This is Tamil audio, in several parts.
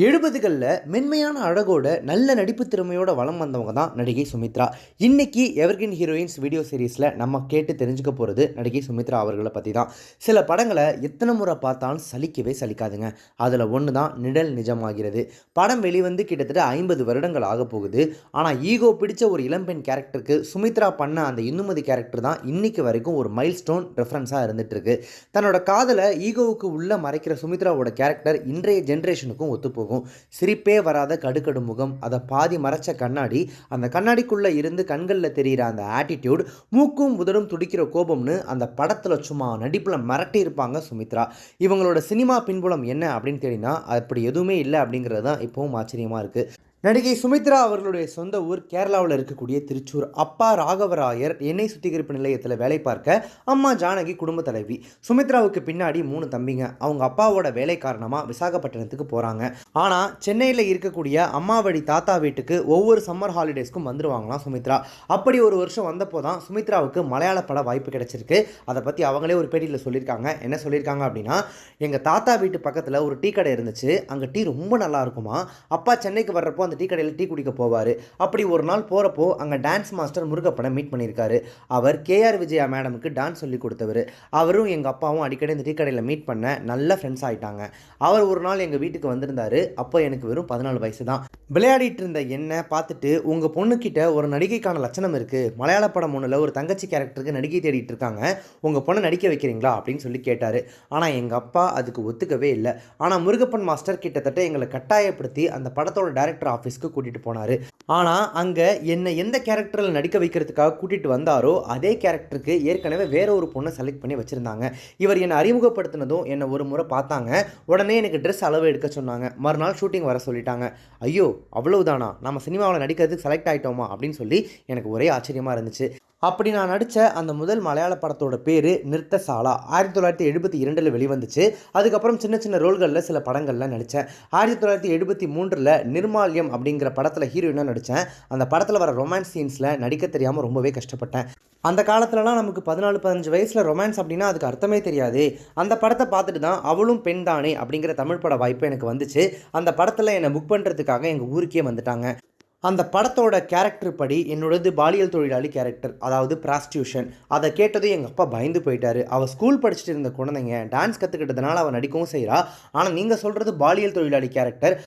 70களில் மென்மையான அழகோட நல்ல நடிப்பு திறமையோட வலம் வந்தவங்க தான் நடிகை சுமித்ரா. இன்னைக்கு எவர்கிரீன் ஹீரோயின்ஸ் வீடியோ சீரீஸில் நம்ம கேட்டு தெரிஞ்சுக்க போகிறது நடிகை சுமித்ரா அவர்களை பற்றி தான். சில படங்களை எத்தனை முறை பார்த்தாலும் சலிக்கவே சலிக்காதுங்க. அதில் ஒன்று தான் நிழல் நிஜமாகிறது. படம் வெளிவந்து கிட்டத்தட்ட 50 வருடங்கள் ஆக போகுது. ஆனால் ஈகோ பிடிச்ச ஒரு இளம்பெண் கேரக்டருக்கு சுமித்ரா பண்ண அந்த இன்னுமதி கேரக்டர் தான் இன்னைக்கு வரைக்கும் ஒரு மைல்ஸ்டோன் ரெஃபரன்ஸாக இருந்துகிட்ருக்கு. தன்னோட காதலை ஈகோவுக்கு உள்ளே மறைக்கிற சுமித்ராவோட கேரக்டர் இன்றைய ஜென்ரேஷனுக்கும் ஒத்துப்போகும். சிரிப்பே வராத கடுக்கடு முகம், அதை பாதி மறைச்ச கண்ணாடி, அந்த கண்ணாடிக்குள்ளே இருந்து கண்களில் தெரிகிற அந்த ஆட்டிடியூட், மூக்கும் உதடும் துடிக்கிற கோபம்னு அந்த படத்தில் சும்மா நடிப்பில் மிரட்டி இருப்பாங்க சுமித்ரா. இவங்களோட சினிமா பின்புலம் என்ன அப்படின்னு தெரியுனா அப்படி எதுவுமே இல்லை அப்படிங்கிறது தான் இப்போவும் ஆச்சரியமாக இருக்குது. நடிகை சுமித்ரா அவர்களுடைய சொந்த ஊர் கேரளாவில் இருக்கக்கூடிய திருச்சூர். அப்பா ராகவராயர் எண்ணெய் சுத்திகரிப்பு நிலையத்தில் வேலை பார்க்க, அம்மா ஜானகி குடும்ப தலைவி. சுமித்ராவுக்கு பின்னாடி 3 தம்பிங்க. அவங்க அப்பாவோட வேலை காரணமாக விசாகப்பட்டினத்துக்கு போகிறாங்க. ஆனால் சென்னையில் இருக்கக்கூடிய அம்மா வழி தாத்தா வீட்டுக்கு ஒவ்வொரு சம்மர் ஹாலிடேஸ்க்கும் வந்துடுவாங்களாம் சுமித்ரா. அப்படி ஒரு வருஷம் வந்தப்போ தான் சுமித்ராவுக்கு மலையாள பட வாய்ப்பு கிடைச்சிருக்கு. அதை பற்றி அவங்களே ஒரு பேட்டியில் சொல்லியிருக்காங்க. என்ன சொல்லியிருக்காங்க அப்படின்னா, எங்கள் தாத்தா வீட்டு பக்கத்தில் ஒரு டீ கடை இருந்துச்சு. அங்கே டீ ரொம்ப நல்லா இருக்குமா. அப்பா சென்னைக்கு வர்றப்போ அந்த டீ கடையில் டீ குடிக்க போவார். அப்படி ஒரு நாள் போகிறப்போ அங்கே டான்ஸ் மாஸ்டர் முருகப்பனை மீட் பண்ணியிருக்காரு. அவர் கேஆர் விஜயா மேடமுக்கு டான்ஸ் சொல்லி கொடுத்தவர். அவரும் எங்கள் அப்பாவும் அடிக்கடி இந்த டீ கடையில் மீட் பண்ண நல்ல ஃப்ரெண்ட்ஸ் ஆகிட்டாங்க. அவர் ஒரு நாள் எங்கள் வீட்டுக்கு வந்திருந்தார். அப்போ எனக்கு வெறும் 14 வயசு தான். விளையாடிட்டு இருந்த என்னை பார்த்துட்டு, உங்கள் பொண்ணுக்கிட்ட ஒரு நடிகைக்கான லட்சணம் இருக்குது, மலையாள படம் ஒன்றில் ஒரு தங்கச்சி கேரக்டருக்கு நடிகை தேடிட்டு இருக்காங்க, உங்கள் பொண்ணை நடிக்க வைக்கிறீங்களா அப்படின்னு சொல்லி கேட்டார். ஆனால் எங்கள் அப்பா அதுக்கு ஒத்துக்கவே இல்லை. ஆனால் முருகப்பன் மாஸ்டர் கிட்டத்தட்ட எங்களை கட்டாயப்படுத்தி அந்த படத்தோட டைரக்டர் ஆஃபீஸ்க்கு கூட்டிகிட்டு போனார். ஆனால் அங்கே என்னை எந்த கேரக்டரில் நடிக்க வைக்கிறதுக்காக கூட்டிகிட்டு வந்தாரோ அதே கேரக்டருக்கு ஏற்கனவே வேற ஒரு பொண்ணை செலக்ட் பண்ணி வச்சுருந்தாங்க. இவர் என்னை அறிமுகப்படுத்தினதும் என்னை ஒரு முறை பார்த்தாங்க. உடனே எனக்கு ட்ரெஸ் அளவு எடுக்க சொன்னாங்க. மறுநாள் ஷூட்டிங் வர சொல்லிட்டாங்க. ஐயோ அவ்வளவுதானா, நம்ம சினிமாவில் நடிக்கிறதுக்கு செலக்ட் ஆகிட்டோமா அப்படின்னு சொல்லி எனக்கு ஒரே ஆச்சரியமாக இருந்துச்சு. அப்படி நான் நடித்த அந்த முதல் மலையாள படத்தோட பேர் நிறுத்தசாலா. 1972 வெளிவந்துச்சு. அதுக்கப்புறம் சின்ன சின்ன ரோல்களில் சில படங்களில் நடித்தேன். 1973 நிர்மால்யம் அப்படிங்கிற படத்தில் ஹீரோயினாக நடித்தேன். அந்த படத்தில் வர ரொமான்ஸ் சீன்ஸில் நடிக்க தெரியாமல் ரொம்பவே கஷ்டப்பட்டேன். அந்த காலத்துலலாம் நமக்கு 14-15 வயசில் ரொமான்ஸ் அப்படின்னா அதுக்கு அர்த்தமே தெரியாது. அந்த படத்தை பார்த்துட்டு தான் அவளும் பெண் தானே அப்படிங்கிற தமிழ் பட வாய்ப்பு எனக்கு வந்துச்சு. அந்த படத்தில் என்னை புக் பண்ணுறதுக்காக எங்கள் ஊருக்கே வந்துட்டாங்க. அந்த படத்தோட கேரக்டர் படி என்னோடது பாலியல் தொழிலாளி கேரக்டர், அதாவது ப்ராஸ்டியூஷன். அதை கேட்டதும் எங்கள் அப்பா பயந்து போயிட்டார். அவள் ஸ்கூல் படிச்சுட்டு இருந்த குழந்தைங்க டான்ஸ் கற்றுக்கிட்டதுனால அவள் நடிக்கவும் செய்கிறா. ஆனால் நீங்கள் சொல்கிறது பாலியல் தொழிலாளி கேரக்டர்,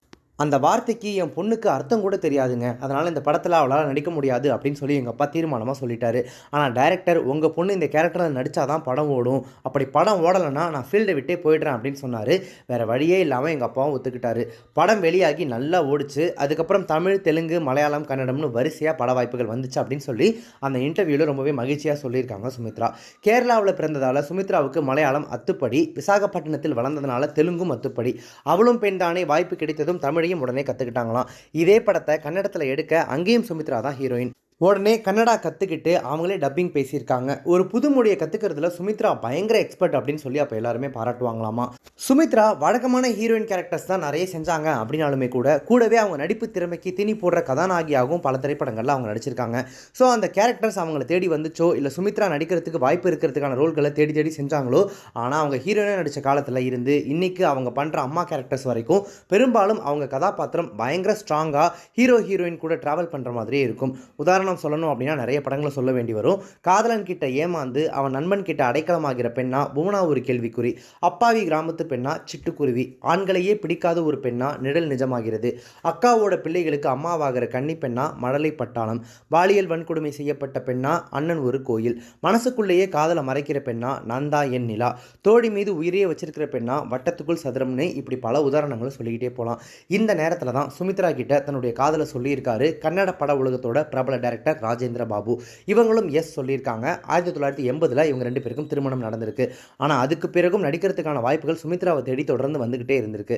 அந்த வார்த்தைக்கு என் பொண்ணுக்கு அர்த்தம் கூட தெரியாதுங்க, அதனால் இந்த படத்தில் அவளால் நடிக்க முடியாது அப்படின்னு சொல்லி எங்கள் அப்பா தீர்மானமாக சொல்லிட்டாரு. ஆனால் டைரக்டர், உங்கள் பொண்ணு இந்த கேரக்டரில் நடித்தா தான் படம் ஓடும், அப்படி படம் ஓடலைன்னா நான் ஃபீல்டை விட்டே போயிடுறேன் அப்படின்னு சொன்னார். வேறு வழியே இல்லாமல் எங்கள் அப்பாவும் ஒத்துக்கிட்டாரு. படம் வெளியாகி நல்லா ஓடிச்சு. அதுக்கப்புறம் தமிழ், தெலுங்கு, மலையாளம், கன்னடம்னு வரிசையாக பட வாய்ப்புகள் வந்துச்சு அப்படின்னு சொல்லி அந்த இன்டர்வியூவில் ரொம்பவே மகிழ்ச்சியாக சொல்லியிருக்காங்க சுமித்ரா. கேரளாவில் பிறந்ததால் சுமித்ராவுக்கு மலையாளம் அத்துப்படி, விசாகப்பட்டினத்தில் வளர்ந்ததுனால தெலுங்கும் அத்துப்படி. அவளும் பெண் தானே வாய்ப்பு கிடைத்ததும் தமிழையும் உடனே கற்றுக்கிட்டாங்களாம். இதே படத்தை கன்னடத்தில் எடுக்க அங்கேயும் சுமித்ரா தான் ஹீரோயின். உடனே கன்னடா கற்றுக்கிட்டு அவங்களே டப்பிங் பேசியிருக்காங்க. ஒரு புது மொழியை கற்றுக்கிறதுல சுமித்ரா பயங்கர எக்ஸ்பர்ட் அப்படின்னு சொல்லி அப்போ எல்லாருமே பாராட்டுவாங்களாமா. சுமித்ரா வழக்கமான ஹீரோயின் கேரக்டர்ஸ் தான் நிறைய செஞ்சாங்க அப்படின்னாலுமே கூடவே அவங்க நடிப்பு திறமைக்கு திணி போடுற கதாநாயகியாகவும் பல திரைப்படங்களில் அவங்க நடிச்சிருக்காங்க. ஸோ அந்த கேரக்டர்ஸ் அவங்களை தேடி வந்துச்சோ இல்லை சுமித்ரா நடிக்கிறதுக்கு வாய்ப்பு இருக்கிறதுக்கான ரோல்களை தேடி தேடி செஞ்சாங்களோ, ஆனால் அவங்க ஹீரோயினாக நடித்த காலத்தில் இருந்து இன்னைக்கு அவங்க பண்ணுற அம்மா கேரக்டர்ஸ் வரைக்கும் பெரும்பாலும் அவங்க கதாபாத்திரம் பயங்கர ஸ்ட்ராங்காக ஹீரோயின் கூட ட்ராவல் பண்ணுற மாதிரியே இருக்கும். உதாரணம் சொல்லணும் அப்படின்னா நிறைய படங்களை சொல்ல வேண்டி வரும். காதலன் கிட்ட ஏமாந்து அவன் நண்பன் கிட்ட அடைக்கலமாகிற பெண்ணா புவனா ஒரு கேள்விக்குறி, அப்பாவி கிராமத்து பெண்ணா சிட்டுக்குருவி, ஆண்களையே பிடிக்காத ஒரு பெண்ணா நிழல் நிஜமாகிறது, அக்காவோட பிள்ளைகளுக்கு அம்மாவாகிற கன்னி பெண்ணா மழலை பட்டாளம், பாலியல் வன்கொடுமை செய்யப்பட்ட பெண்ணா அண்ணன் ஒரு கோயில், மனசுக்குள்ளேயே காதலை மறைக்கிற பெண்ணா நந்தா என் நிலா, தோழி மீது உயிரையே வச்சிருக்கிற பெண்ணா வட்டத்துக்குள் சதுரம்னு இப்படி பல உதாரணங்களை சொல்லிக்கிட்டே போகலாம். இந்த நேரத்தில் தான் சுமித்ரா கிட்ட தன்னுடைய காதலை சொல்லியிருக்காரு கன்னட பட உலகத்தோட பிரபல டைரக்டர் ராஜேந்திர பாபு. இவங்களும் எஸ் சொல்லியிருக்காங்க. 1980 இவங்க 2 பேருக்கும் திருமணம் நடந்திருக்கு. ஆனால் அதுக்கு பிறகும் நடிக்கிறதுக்கான வாய்ப்புகள் சுமித்ராவை தேடி தொடர்ந்து வந்துகிட்டே இருந்திருக்கு.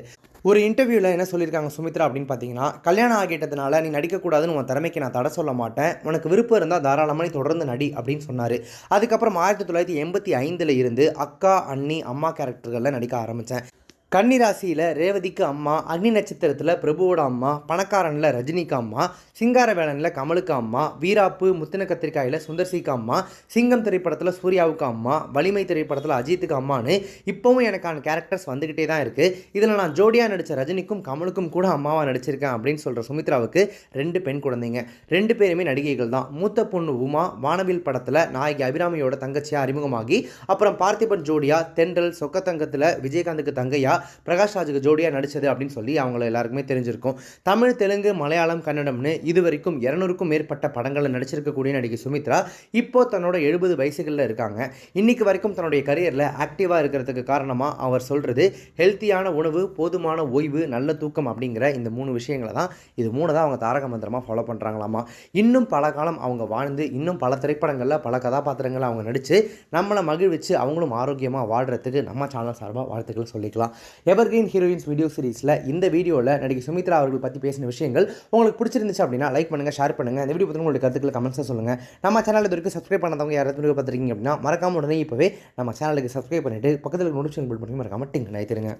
ஒரு இன்டர்வியூவில் என்ன சொல்லியிருக்காங்க சுமித்ரா அப்படின்னு பார்த்தீங்கன்னா, கல்யாணம் ஆகிட்டதுனால நீ நடிக்கக்கூடாதுன்னு உன் திறமைக்கு நான் தடை சொல்ல மாட்டேன், உனக்கு விருப்பம் இருந்தால் தாராளமாக நீ தொடர்ந்து நடி அப்படின்னு சொன்னார். அதுக்கப்புறம் 1985 இருந்து அக்கா, அண்ணி, அம்மா கேரக்டர்களில் நடிக்க ஆரம்பித்தேன். கன்னிராசியில் ரேவதிக்கு அம்மா, அக்னி நட்சத்திரத்தில் பிரபுவோட அம்மா, பணக்காரனில் ரஜினிக்கு அம்மா, சிங்காரவேலனில் கமலுக்கு அம்மா, வீராப்பு முத்தின கத்திரிக்காயில் சுந்தர்சிக்கு அம்மா, சிங்கம் திரைப்படத்தில் சூர்யாவுக்கு அம்மா, வலிமை திரைப்படத்தில் அஜித்துக்கு அம்மானு இப்போவும் எனக்கான கேரக்டர்ஸ் வந்துக்கிட்டே தான் இருக்குது. இதில் நான் ஜோடியாக நடித்த ரஜினிக்கும் கமலுக்கும் கூட அம்மாவாக நடிச்சிருக்கேன் அப்படின்னு சொல்கிற சுமித்ராவுக்கு 2 பெண் குழந்தைங்க. 2 பேருமே நடிகைகள் தான். மூத்த பொண்ணு உமா வானவில் படத்தில் நாயகி அபிராமியோட தங்கச்சியாக அறிமுகமாகி அப்புறம் பார்த்திபன் ஜோடியா தென்றல் சொக்கத்தங்கத்தில் விஜயகாந்துக்கு தங்கையா பிரகாஷ் ராஜுக்கு ஜோடியாக நடித்தது அப்படின்னு சொல்லி அவங்கள எல்லாருக்குமே தெரிஞ்சிருக்கும். தமிழ், தெலுங்கு, மலையாளம், கன்னடம்னு இது வரைக்கும் 200க்கும் மேற்பட்ட படங்களில் நடிச்சிருக்கக்கூடிய நடிகை சுமித்ரா இப்போ தன்னோட 70 வயசுகளில் இருக்காங்க. இன்னைக்கு வரைக்கும் தன்னுடைய கரியரில் ஆக்டிவாக இருக்கிறதுக்கு காரணமாக அவர் சொல்கிறது ஹெல்த்தியான உணவு, போதுமான ஓய்வு, நல்ல தூக்கம் அப்படிங்கிற இந்த 3 விஷயங்களை தான். இது 3 தான் அவங்க தாரக மந்திரமாக ஃபாலோ பண்ணுறாங்களாமா. இன்னும் பல காலம் அவங்க வாழ்ந்து இன்னும் பல திரைப்படங்களில் பல கதாபாத்திரங்களை அவங்க நடித்து நம்மளை மகிழ்விச்சு அவங்களும் ஆரோக்கியமாக வாழ்கிறதுக்கு நம்ம சேனல் சார்பாக வாழ்த்துக்களை சொல்லிக்கலாம். எவர்கிரீன் ஹீரோயின்ஸ் வீடியோ சீரிஸில் இந்த வீடியோவில் நடிகை சுமித்ரா அவர்கள் பற்றி பேசின விஷயங்கள் உங்களுக்கு பிடிச்சிருந்துச்சு அப்படின்னா லைக் பண்ணுங்கள், ஷேர் பண்ணுங்கள். இந்த வீடியோ பற்றி உங்களுடைய கருத்துக்களை கமெண்ட்ஸாக சொல்லுங்கள். நம்ம சேனல் இது வரைக்கும் சப்ஸ்கிரைப் பண்ணாதவங்க யாராவது வீடியோ பார்த்துருக்கீங்க அப்படின்னா மறக்காம உடனே இப்போவே நம்ம சேனலுக்கு சப்ஸ்கிரைப் பண்ணிவிட்டு பக்கத்தில் நோட்டிஃபிகேஷன் பில் பண்ணி மறக்காம டிங்க் நினைத்துருங்க.